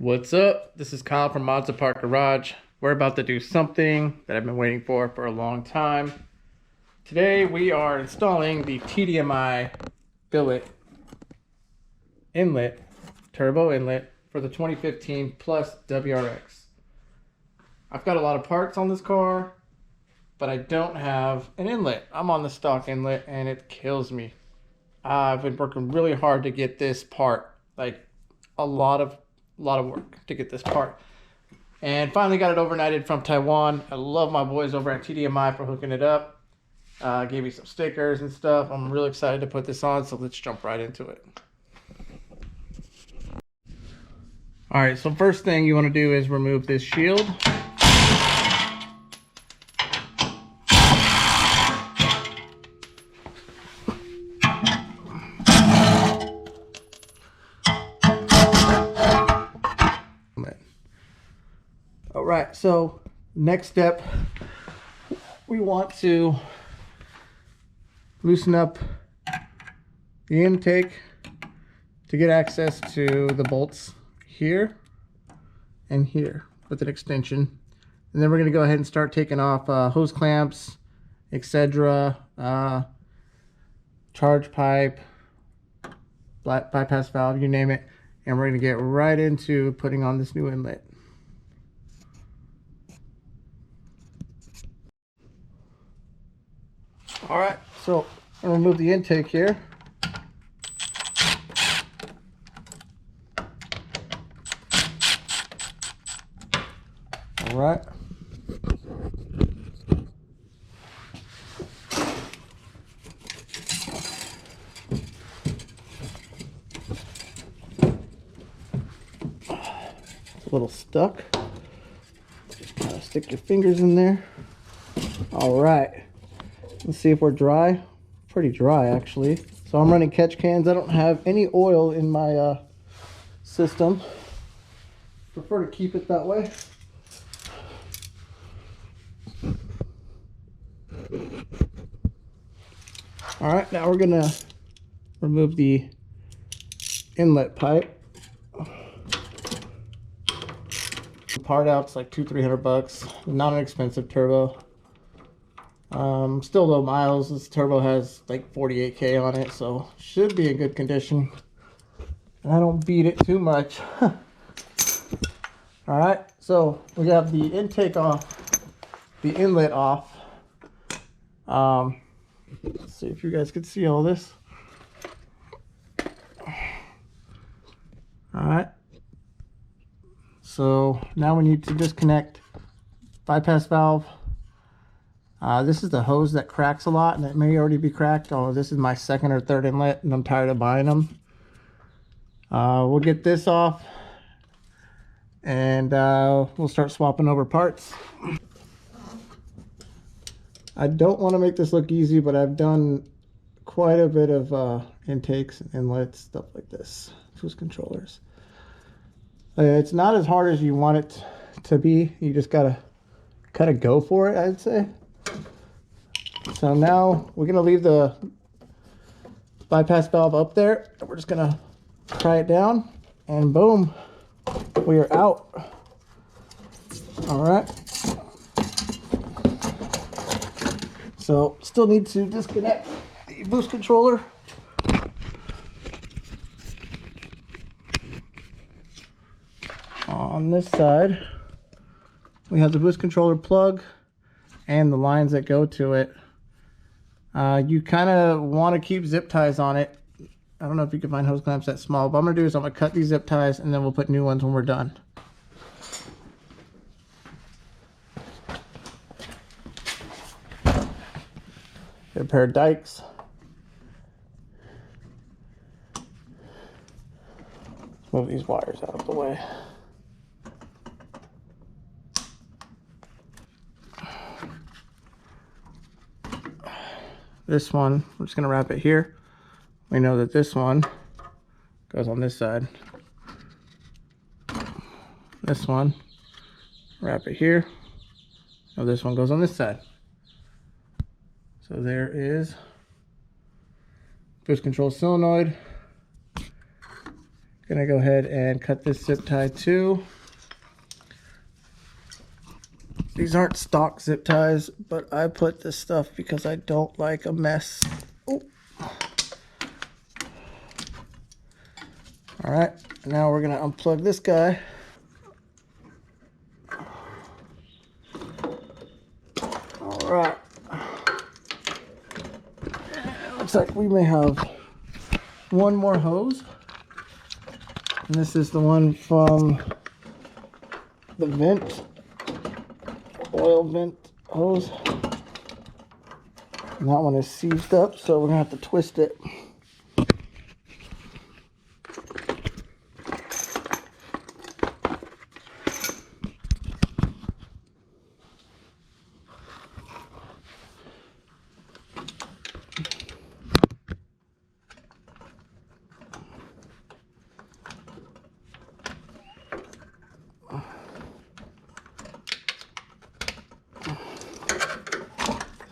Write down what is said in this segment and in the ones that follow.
What's up? This is Kyle from Mods Apart Garage. We're about to do something that I've been waiting for a long time. Today we are installing the TDMI Billet inlet, turbo inlet for the 2015 Plus WRX. I've got a lot of parts on this car, but I don't have an inlet. I'm on the stock inlet and it kills me. I've been working really hard to get this part, like a lot of work to get this part, and finally got it overnighted from Taiwan. I love my boys over at TDMI for hooking it up. Gave me some stickers and stuff. I'm really excited to put this on, so let's jump right into it. All right, so first thing you want to do is remove this shield. All right, so next step, we want to loosen up the intake to get access to the bolts here and here with an extension. And then we're going to go ahead and start taking off hose clamps, etc., charge pipe, bypass valve, you name it. And we're going to get right into putting on this new inlet. All right, so I'm gonna remove the intake here. All right. It's a little stuck. Stick your fingers in there. All right. Let's see if we're dry. Pretty dry, actually. So I'm running catch cans. I don't have any oil in my system. Prefer to keep it that way. All right, now we're gonna remove the inlet pipe. The part out, it's like $200-300. Not an expensive turbo. Still low miles. This turbo has like 48K on it, so should be in good condition. And I don't beat it too much. All right, so we have the intake off, the inlet off. Let's see if you guys can see all this. All right, so now we need to disconnect bypass valve. This is the hose that cracks a lot, and it may already be cracked. Oh, this is my second or third inlet, and I'm tired of buying them. We'll get this off, and we'll start swapping over parts. I don't want to make this look easy, but I've done quite a bit of intakes, inlets, stuff like this, fuse controllers. It's not as hard as you want it to be. You just gotta kind of go for it, I'd say. So now we're going to leave the bypass valve up there. We're just going to pry it down, and boom, we are out. All right. So still need to disconnect the boost controller. On this side, we have the boost controller plug and the lines that go to it. You kind of want to keep zip ties on it. I don't know if you can find hose clamps that small, but what I'm going to do is I'm going to cut these zip ties, and then we'll put new ones when we're done. Get a pair of dikes. Let's move these wires out of the way. This one, we're just going to wrap it here. We know that this one goes on this side. This one, wrap it here. Now this one goes on this side. So there is boost control solenoid. Gonna go ahead and cut this zip tie too. These aren't stock zip ties, but I put this stuff because I don't like a mess. Oh. All right, now we're gonna unplug this guy. All right. Looks like we may have one more hose. And this is the one from the vent, oil vent hose. And that one is seized up, so we're gonna have to twist it.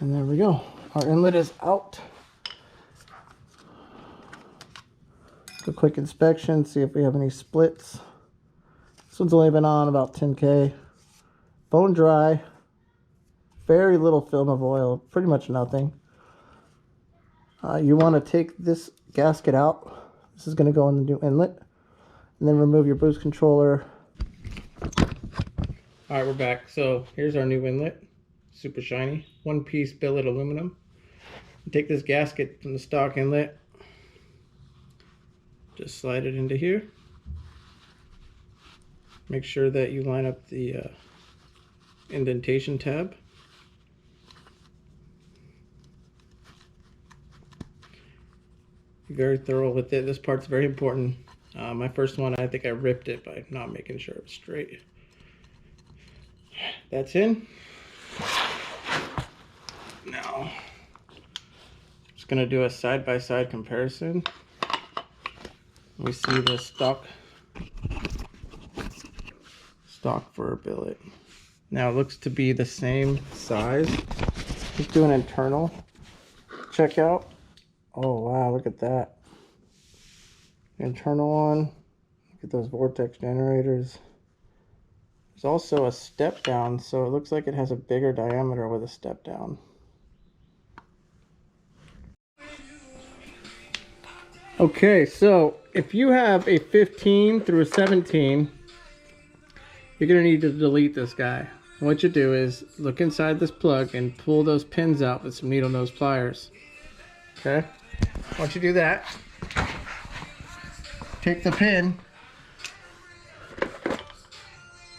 And there we go. Our inlet is out. Do a quick inspection, see if we have any splits. This one's only been on about 10K. Bone dry. Very little film of oil, pretty much nothing. You want to take this gasket out. This is going to go in the new inlet. And then remove your boost controller. Alright, we're back. So here's our new inlet. Super shiny. One piece billet aluminum. Take this gasket from the stock inlet. Just slide it into here. Make sure that you line up the indentation tab. Be very thorough with it. This part's very important. My first one, I think I ripped it by not making sure it was straight. That's in. Now, just gonna do a side-by-side comparison. We see the stock for a billet. Now it looks to be the same size. Let's do an internal checkout. Oh wow, look at that. Internal one. Look at those vortex generators. There's also a step down, so it looks like it has a bigger diameter with a step down. Okay, so if you have a 15 through a 17, you're going to need to delete this guy. What you do is look inside this plug and pull those pins out with some needle nose pliers. Okay, once you do that, take the pin,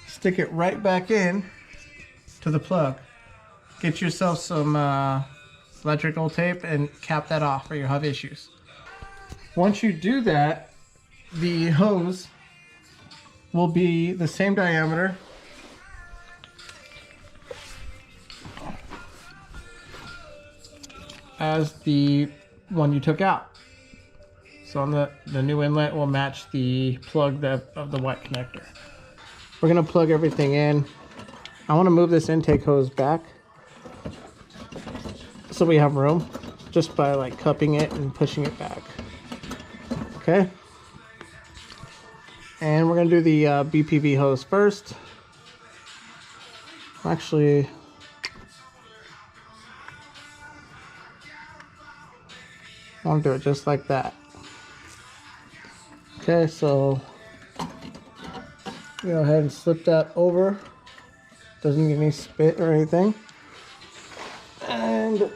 stick it right back in to the plug. Get yourself some electrical tape and cap that off or you'll have issues. Once you do that, the hose will be the same diameter as the one you took out. So on the new inlet will match the plug of the white connector. We're gonna plug everything in. I wanna move this intake hose back so we have room just by like cupping it and pushing it back. Okay. And we're gonna do the BPV hose first. Actually, I want to do it just like that. Okay, so go ahead and slip that over. Doesn't get any spit or anything. And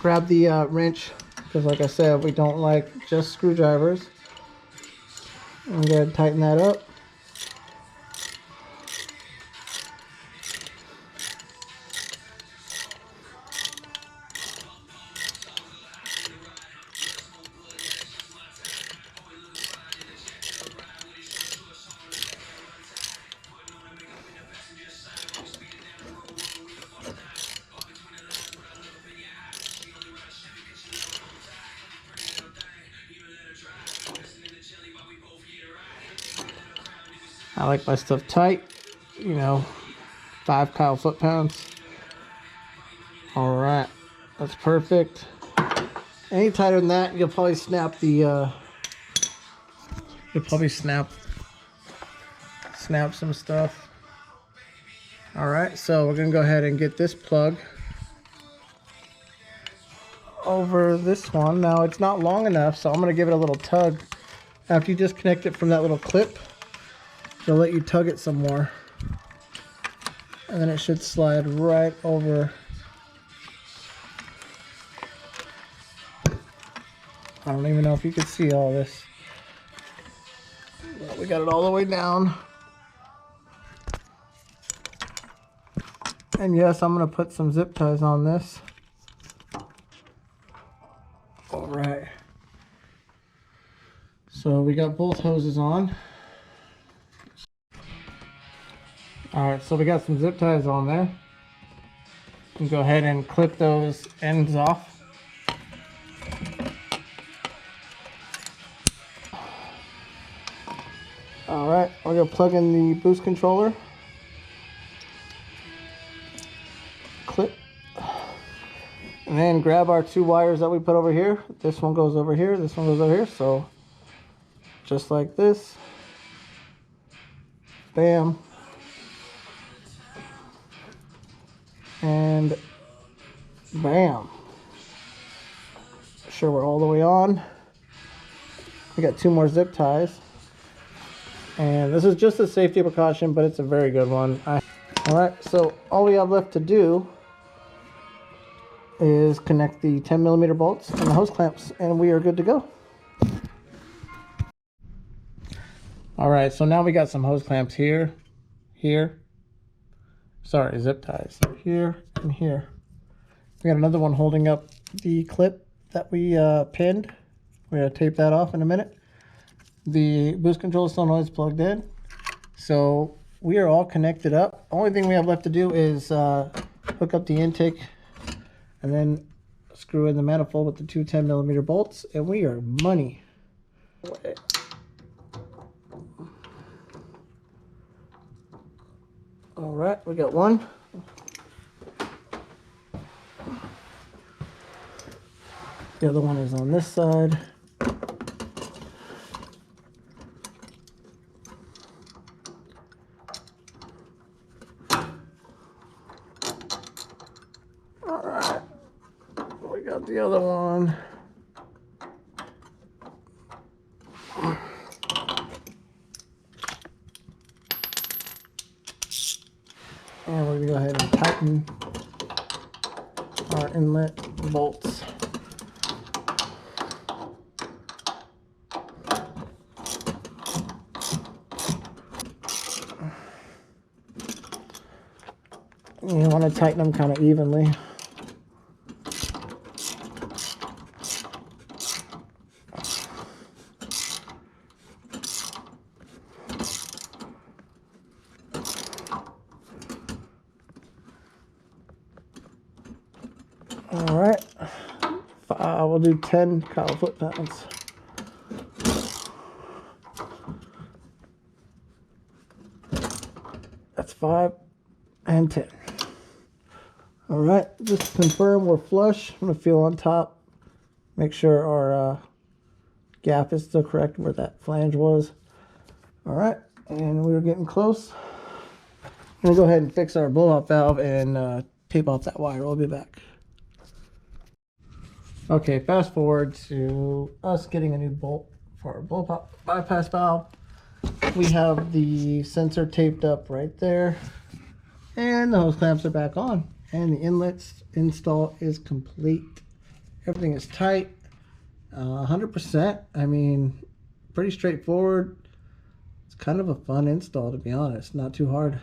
grab the wrench, because like I said, we don't like just screwdrivers. And go ahead and tighten that up. I like my stuff tight, you know, 5 Kyle foot-pounds. All right, that's perfect. Any tighter than that, you'll probably snap the Could probably snap some stuff. All right, so we're gonna go ahead and get this plug over this one. Now it's not long enough, so I'm gonna give it a little tug. After you disconnect it from that little clip, they'll let you tug it some more. And then it should slide right over. I don't even know if you can see all this. But we got it all the way down. And yes, I'm going to put some zip ties on this. All right. So we got both hoses on. All right, so we got some zip ties on there. You can go ahead and clip those ends off. All right, we're gonna plug in the boost controller. Clip. And then grab our two wires that we put over here. This one goes over here, this one goes over here. So just like this. Bam. And bam. Sure, we're all the way on. We got two more zip ties. And this is just a safety precaution, but it's a very good one. Alright, so all we have left to do is connect the 10mm bolts and the hose clamps, and we are good to go. Alright, so now we got some hose clamps here, sorry, zip ties, here and here. We got another one holding up the clip that we pinned. We're going to tape that off in a minute. The boost control solenoid is plugged in, so we are all connected up. Only thing we have left to do is hook up the intake and then screw in the manifold with the two 10mm bolts, and we are money. All right, we got one. The other one is on this side. All right, we got the other one. And we're going to go ahead and tighten our inlet bolts. You want to tighten them kind of evenly. All right, we'll do 10 cowl foot-pounds. That's 5 and 10. All right, just to confirm we're flush. I'm gonna feel on top, make sure our gap is still correct where that flange was. All right, and we were getting close. I'm gonna go ahead and fix our blow-off valve and tape off that wire. We'll be back. Okay, fast forward to us getting a new bolt for our blow bypass valve. We have the sensor taped up right there, and the hose clamps are back on, and the inlet install is complete. Everything is tight, 100%. I mean, pretty straightforward. It's kind of a fun install, to be honest, not too hard.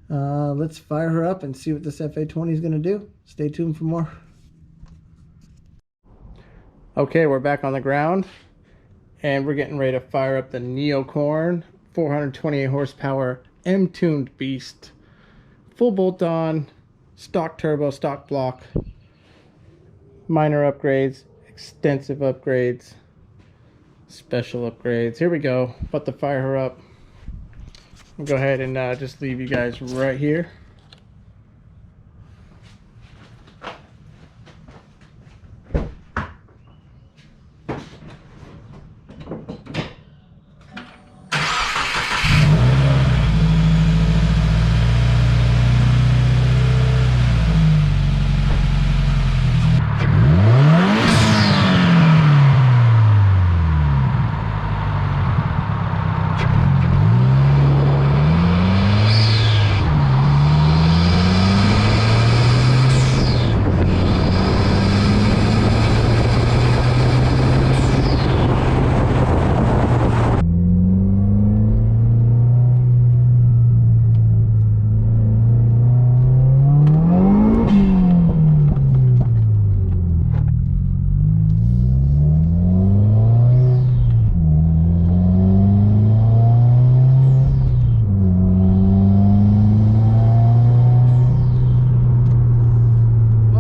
Let's fire her up and see what this FA20 is going to do. Stay tuned for more. Okay, we're back on the ground, and we're getting ready to fire up the Neocorn 428 horsepower M-tuned beast. Full bolt on, stock turbo, stock block, minor upgrades, extensive upgrades, special upgrades. Here we go, about to fire her up. I'll go ahead and just leave you guys right here.